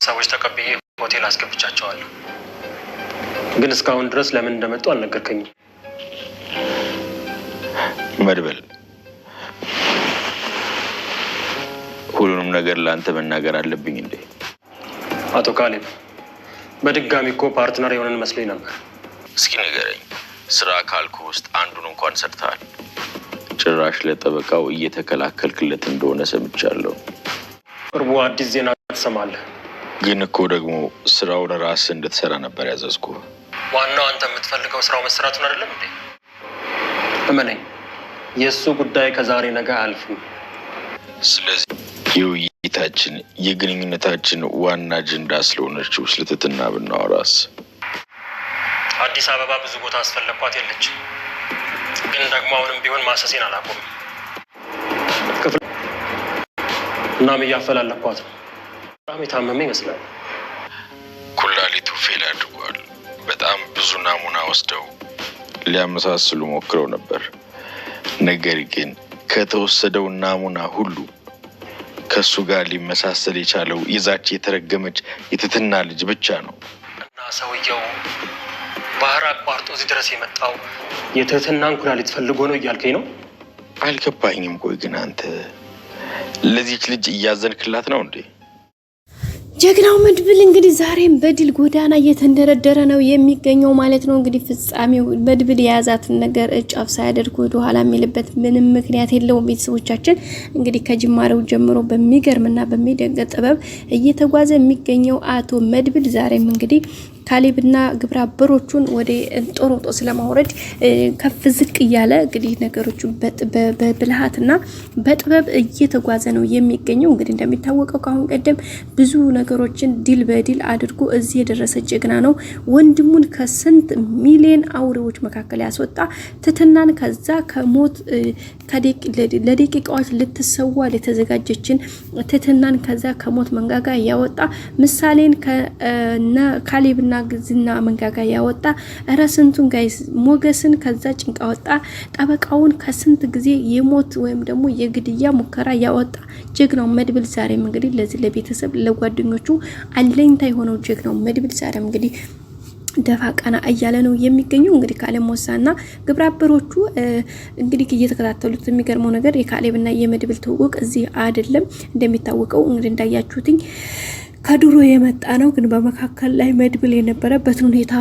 ሰዎች ተቀብዬ ሆቴል አስገብቻቸዋለሁ። ግን እስካሁን ድረስ ለምን እንደመጡ አልነገርከኝም። መድብል ሁሉንም ነገር ለአንተ መናገር አለብኝ እንዴ? አቶ ካሌብ በድጋሚ እኮ ፓርትነር የሆነን መስሎኝ ነበር። እስኪ ንገረኝ፣ ስራ ካልኩ ውስጥ አንዱን እንኳን ሰርተሃል? ጭራሽ ለጠበቃው እየተከላከልክለት እንደሆነ ሰምቻለሁ። ቅርቡ አዲስ ዜና ትሰማለህ። ግን እኮ ደግሞ ስራውን ራስህ እንድትሰራ ነበር ያዘዝኩ። ዋናው አንተ የምትፈልገው ስራው መሰራቱን አይደለም እንዴ? እመነኝ፣ የእሱ ጉዳይ ከዛሬ ነገ አያልፍም። ስለዚህ የውይይታችን የግንኙነታችን ዋና አጀንዳ ስለሆነችው ስለ ትህትና ብናወራስ? አዲስ አበባ ብዙ ቦታ አስፈለኳት የለችም። ግን ደግሞ አሁንም ቢሆን ማሰሴን አላቆምም። እናም እያፈላለኳት ነው። በጣም የታመመ ይመስላል። ኩላሊቱ ፌል አድርጓል። በጣም ብዙ ናሙና ወስደው ሊያመሳስሉ ሞክረው ነበር። ነገር ግን ከተወሰደው ናሙና ሁሉ ከሱ ጋር ሊመሳሰል የቻለው ይዛች የተረገመች የትህትና ልጅ ብቻ ነው። እና ሰውየው ባህር አቋርጦ እዚህ ድረስ የመጣው የትህትናን ኩላሊት ፈልጎ ነው እያልከኝ ነው? አልገባኝም። ቆይ ግን አንተ ለዚች ልጅ እያዘንክላት ነው እንዴ? ጀግናው መድብል እንግዲህ ዛሬም በድል ጎዳና እየተንደረደረ ነው የሚገኘው ማለት ነው። እንግዲህ ፍጻሜው መድብል የያዛትን ነገር ጫፍ ሳያደርግ ወደ ኋላ የሚልበት ምንም ምክንያት የለውም። ቤተሰቦቻችን እንግዲህ ከጅማሬው ጀምሮ በሚገርምና በሚደንቅ ጥበብ እየተጓዘ የሚገኘው አቶ መድብል ዛሬም እንግዲህ ካሌብና ግብረ አበሮቹን ወደ እንጦሮጦስ ለማውረድ ከፍ ዝቅ እያለ እንግዲህ ነገሮቹን በብልሃትና በጥበብ እየተጓዘ ነው የሚገኘው። እንግዲህ እንደሚታወቀው ካሁን ቀደም ብዙ ነገሮችን ዲል በዲል አድርጎ እዚህ የደረሰ ጀግና ነው። ወንድሙን ከስንት ሚሊዮን አውሬዎች መካከል ያስወጣ፣ ትህትናን ከዛ ከሞት ለደቂቃዎች ልትሰዋ የተዘጋጀችን ትህትናን ከዛ ከሞት መንጋጋ ያወጣ፣ ምሳሌን ካሌብና ዝና መንጋጋ ያወጣ፣ ረስንቱን ጋይስ ሞገስን ከዛ ጭንቃ ወጣ፣ ጠበቃውን ከስንት ጊዜ የሞት ወይም ደግሞ የግድያ ሙከራ ያወጣ ጀግናው መድብል ዛሬም እንግዲህ ለዚህ ለቤተሰብ ለጓደኞቹ አለኝታ የሆነው ጀግናው መድብል ዛሬም እንግዲህ ደፋ ቀና እያለ ነው የሚገኘው። እንግዲህ ካሌብ ሞሳና ግብረ አበሮቹ እንግዲህ እየተከታተሉት የሚገርመው ነገር የካሌብና የመድብል ትውውቅ እዚህ አይደለም። እንደሚታወቀው እንግዲህ እንዳያችሁትኝ ከድሮ የመጣ ነው። ግን በመካከል ላይ መድብል የነበረበትን ሁኔታ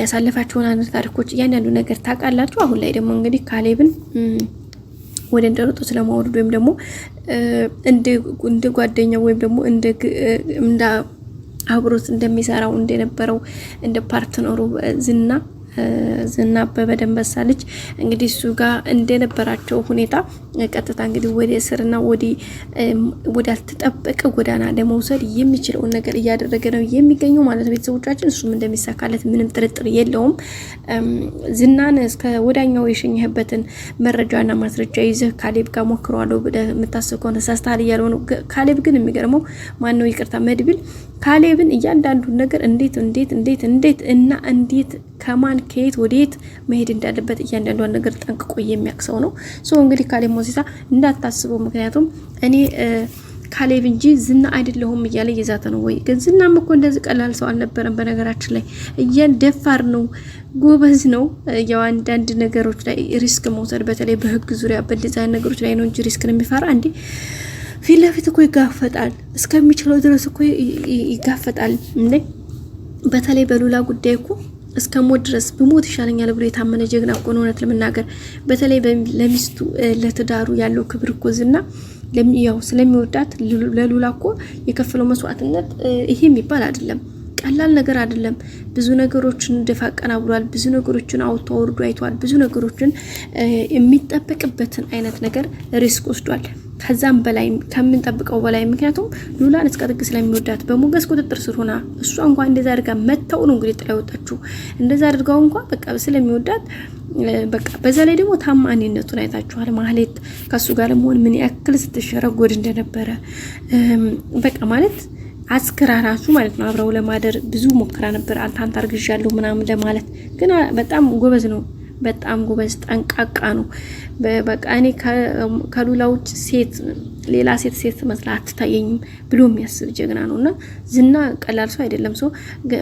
ያሳለፋቸውን አንድ ታሪኮች እያንዳንዱ ነገር ታውቃላችሁ። አሁን ላይ ደግሞ እንግዲህ ካሌብን ወደ እንጦሮጦስ ለማውረድ ወይም ደግሞ እንደ ጓደኛው ወይም ደግሞ እንደ አብሮት እንደሚሰራው እንደነበረው እንደ ፓርትነሩ ዝና አበበ ደንበሳ ልጅ እንግዲህ እሱ ጋር እንደነበራቸው ሁኔታ ቀጥታ እንግዲህ ወደ እስርና ወደ አልተጠበቀ ጎዳና ለመውሰድ የሚችለውን ነገር እያደረገ ነው የሚገኘው ማለት ነው። ቤተሰቦቻችን እሱም እንደሚሳካለት ምንም ጥርጥር የለውም። ዝናን እስከ ወዳኛው የሸኘህበትን መረጃና ማስረጃ ይዘህ ካሌብ ጋር ሞክረዋለሁ ብለህ የምታስብ ከሆነ ተሳስተሃል እያለው ነው። ካሌብ ግን የሚገርመው ማነው ይቅርታ መድብል ካሌብን እያንዳንዱን ነገር እንዴት ከማን ከየት ወዴት መሄድ እንዳለበት እያንዳንዱን ነገር ጠንቅቆ የሚያክሰው ነው። እንግዲህ ካሌብ ሞሲሳ እንዳታስበው፣ ምክንያቱም እኔ ካሌብ እንጂ ዝና አይደለሁም እያለ ይዛተ ነው ወይ? ግን ዝናም እኮ እንደዚህ ቀላል ሰው አልነበረም። በነገራችን ላይ ደፋር ነው፣ ጎበዝ ነው። ያው አንዳንድ ነገሮች ላይ ሪስክ መውሰድ በተለይ በህግ ዙሪያ በዲዛይን ነገሮች ላይ ነው እንጂ ሪስክን የሚፈራ እንዴ ፊት ለፊት እኮ ይጋፈጣል። እስከሚችለው ድረስ እኮ ይጋፈጣል እንዴ። በተለይ በሉላ ጉዳይ እኮ እስከ ሞት ድረስ ብሞት ይሻለኛል ብሎ የታመነ ጀግና እኮ ነው። እውነት ለመናገር በተለይ ለሚስቱ ለትዳሩ ያለው ክብር እኮ ዝና ያው ስለሚወዳት ለሉላ እኮ የከፈለው መስዋዕትነት ይሄ የሚባል አይደለም፣ ቀላል ነገር አይደለም። ብዙ ነገሮችን ደፋቀና ብሏል። ብዙ ነገሮችን አውጥቶ ወርዶ አይቷል። ብዙ ነገሮችን የሚጠበቅበትን አይነት ነገር ሪስክ ወስዷል። ከዛም በላይ ከምንጠብቀው በላይ ምክንያቱም ሉላን እስከ ጥግ ስለሚወዳት በሞገስ ቁጥጥር ስር ሆና እሷ እንኳን እንደዛ አድርጋ መተው ነው እንግዲህ ጥላ ወጣችሁ። እንደዛ አድርጋው እንኳን በቃ ስለሚወዳት በቃ በዛ ላይ ደግሞ ታማኝነቱን አይታችኋል። ማህሌት ከሱ ጋር ለመሆን ምን ያክል ስትሸረጎድ እንደነበረ በቃ ማለት አስክራ ራሱ ማለት ነው አብረው ለማደር ብዙ ሞክራ ነበር። አንተ አርግዣለሁ ምናምን ለማለት ግን በጣም ጎበዝ ነው። በጣም ጎበዝ ጠንቃቃ ነው። በቃ እኔ ከሉላ ውጭ ሴት ሌላ ሴት መስላ አትታየኝም ብሎ የሚያስብ ጀግና ነውና ዝና ቀላል ሰው አይደለም። ሰው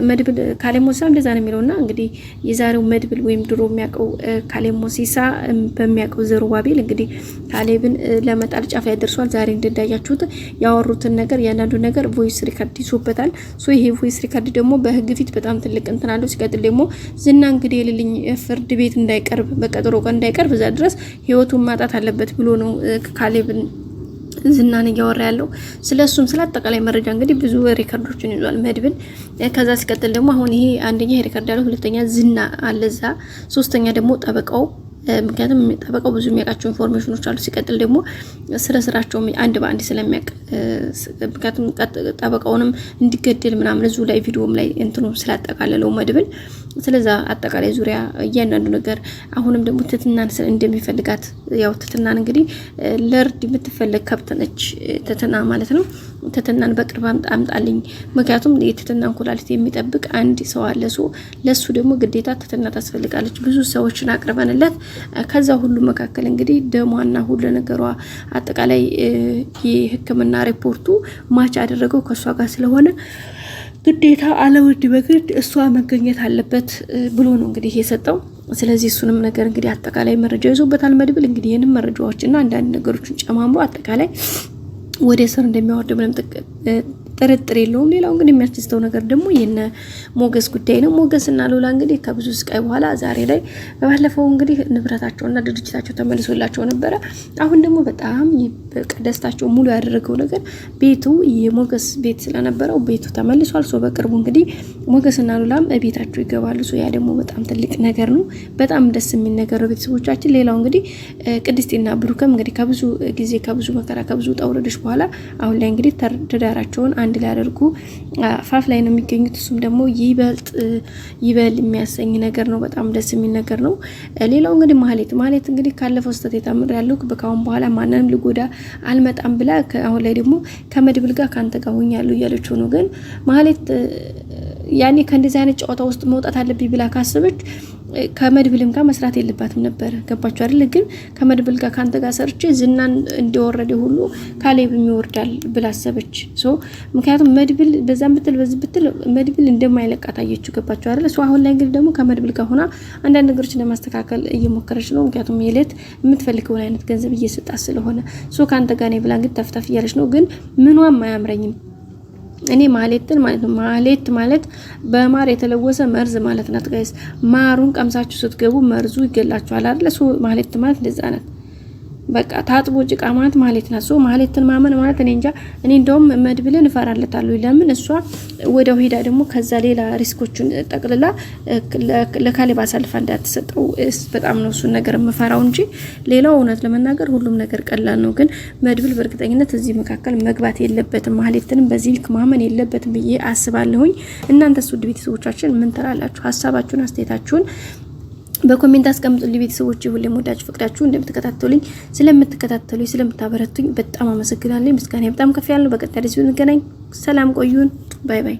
መድብል ካሌብ ሞሲሳ እንደዛ ነው የሚለውና እንግዲህ የዛሬው መድብል ወይም ድሮ የሚያውቀው ካሌብ ሞሲሳ በሚያውቀው ዘሩባቤል እንግዲህ ካሌብን ለመጣል ጫፍ ላይ ደርሷል። ዛሬ እንደዳያችሁት ያወሩትን ነገር ያንዳንዱ ነገር ቮይስ ሪከርድ ይዞበታል። ሶ ይሄ ቮይስ ሪከርድ ደግሞ በህግ ፊት በጣም ትልቅ እንትን አለው። ሲቀጥል ደግሞ ዝና እንግዲህ የልልኝ ፍርድ ቤት እንዳይቀርብ በቀጠሮ ቀን እንዳይቀርብ እዛ ድረስ ህይወቱን ማጣት አለበት ብሎ ነው ካሌብን ዝናን እያወራ ያለው። ስለሱም ስለ አጠቃላይ መረጃ እንግዲህ ብዙ ሪከርዶችን ይዟል መድብል። ከዛ ሲቀጥል ደግሞ አሁን ይሄ አንደኛ ሪከርድ ያለው፣ ሁለተኛ ዝና አለዛ፣ ሶስተኛ ደግሞ ጠበቃው ምክንያቱም ጠበቃው ብዙ የሚያውቃቸው ኢንፎርሜሽኖች አሉ። ሲቀጥል ደግሞ ስራቸው አንድ በአንድ ስለሚያውቅ ምክንያቱም ጠበቃውንም እንዲገደል ምናምን እዙ ላይ ቪዲዮም ላይ እንትኑ ስላጠቃለለው መድብል ስለዛ አጠቃላይ ዙሪያ እያንዳንዱ ነገር አሁንም ደግሞ ትትናን እንደሚፈልጋት ያው ትትናን እንግዲህ ለርድ የምትፈልግ ከብት ነች ትትና ማለት ነው። ትትናን በቅርብ አምጣልኝ፣ ምክንያቱም የትትናን ኩላሊት የሚጠብቅ አንድ ሰው አለ። ለሱ ደግሞ ግዴታ ትትና ታስፈልጋለች። ብዙ ሰዎችን አቅርበንለት ከዛ ሁሉ መካከል እንግዲህ ደሟና ሁሉ ነገሯ አጠቃላይ የሕክምና ሪፖርቱ ማች አደረገው ከሷ ጋር ስለሆነ ግዴታ አለውድ በግድ እሷ መገኘት አለበት ብሎ ነው እንግዲህ የሰጠው። ስለዚህ እሱንም ነገር እንግዲህ አጠቃላይ መረጃ ይዞበታል መድብል። እንግዲህ የንም መረጃዎችና አንዳንድ ነገሮችን ጨማምሮ አጠቃላይ ወደ ስር እንደሚያወርድ ምንም ጥርጥር የለውም። ሌላው እንግዲህ የሚያስደስተው ነገር ደግሞ የነ ሞገስ ጉዳይ ነው። ሞገስና ሉላ እንግዲህ ከብዙ ስቃይ በኋላ ዛሬ ላይ ባለፈው እንግዲህ ንብረታቸውና ድርጅታቸው ተመልሶላቸው ነበረ። አሁን ደግሞ በጣም ደስታቸው ሙሉ ያደረገው ነገር ቤቱ የሞገስ ቤት ስለነበረው ቤቱ ተመልሷል። ሶ በቅርቡ እንግዲህ ሞገስና ሉላም ቤታቸው ይገባሉ። ሶ ያ ደግሞ በጣም ትልቅ ነገር ነው። በጣም ደስ የሚል ነገር ነው ቤተሰቦቻችን። ሌላው እንግዲህ ቅድስቴና ብሩክም እንግዲህ ከብዙ ጊዜ ከብዙ መከራ ከብዙ ጠውረዶች በኋላ አሁን ላይ እንግዲህ ትዳራቸውን አንድ ላይ አድርጉ ፋፍ ላይ ነው የሚገኙት። እሱም ደግሞ ይበል የሚያሰኝ ነገር ነው። በጣም ደስ የሚል ነገር ነው። ሌላው እንግዲህ ማህሌት እንግዲህ ካለፈው ስህተት የተምር ያለው በካሁን በኋላ ማንንም ልጎዳ አልመጣም ብላ አሁን ላይ ደግሞ ከመድብል ጋር ካንተ ጋር ሆኛለሁ እያለችው ነው። ግን ማህሌት ያኔ ከእንደዚህ አይነት ጨዋታ ውስጥ መውጣት አለብኝ ብላ ካሰበች ከመድብልም ጋር መስራት የለባትም ነበር። ገባችሁ አይደል? ግን ከመድብል ጋር ካንተ ጋር ሰርቼ ዝናን እንደወረደ ሁሉ ካሌብም ይወርዳል ብላ አሰበች። ምክንያቱም መድብል በዛም በዚህ ብትል መድብል እንደማይለቃት አየችው። ገባችሁ አይደል? አሁን ላይ እንግዲህ ደግሞ ከመድብል ጋር ሆና አንዳንድ ነገሮችን ለማስተካከል እየሞከረች ነው። ምክንያቱም የሌት የምትፈልገውን አይነት ገንዘብ እየሰጣት ስለሆነ ካንተ ጋር ነው ብላ እንግዲህ ተፍተፍ እያለች ነው። ግን ምኗም አያምረኝም እኔ ማህሌትን ማለት ነው። ማህሌት ማለት በማር የተለወሰ መርዝ ማለት ናት ጋይስ። ማሩን ቀምሳችሁ ስትገቡ መርዙ ይገላችኋል አይደል? ማህሌት ማለት እንደዛ ናት። በቃ ታጥቦ ጭቃ ማለት ማህሌት ናት። ማህሌትን ማመን ማለት እኔ እንጃ። እኔ እንደውም መድብልን እፈራለታለሁ። ለምን እሷ ወደው ሄዳ ደግሞ ከዛ ሌላ ሪስኮችን ጠቅልላ ለካሌብ አሳልፋ እንዳትሰጠው በጣም ነው እሱን ነገር የምፈራው እንጂ ሌላው እውነት ለመናገር ሁሉም ነገር ቀላል ነው። ግን መድብል በእርግጠኝነት እዚህ መካከል መግባት የለበትም። ማህሌትንም በዚህ ልክ ማመን የለበትም ብዬ አስባለሁኝ። እናንተስ ውድ ቤተሰቦቻችን ምን ትላላችሁ? ሀሳባችሁን አስተያየታችሁን በኮሜንት አስቀምጡልኝ። ቤተሰቦች ሁሌም ወዳችሁ ፍቅዳችሁ እንደምትከታተሉኝ ስለምትከታተሉኝ ስለምታበረቱኝ በጣም አመሰግናለሁ። ምስጋና በጣም ከፍ ያለው። በቀጣይ ቪዲዮ እንገናኝ። ሰላም ቆዩን። ባይ ባይ።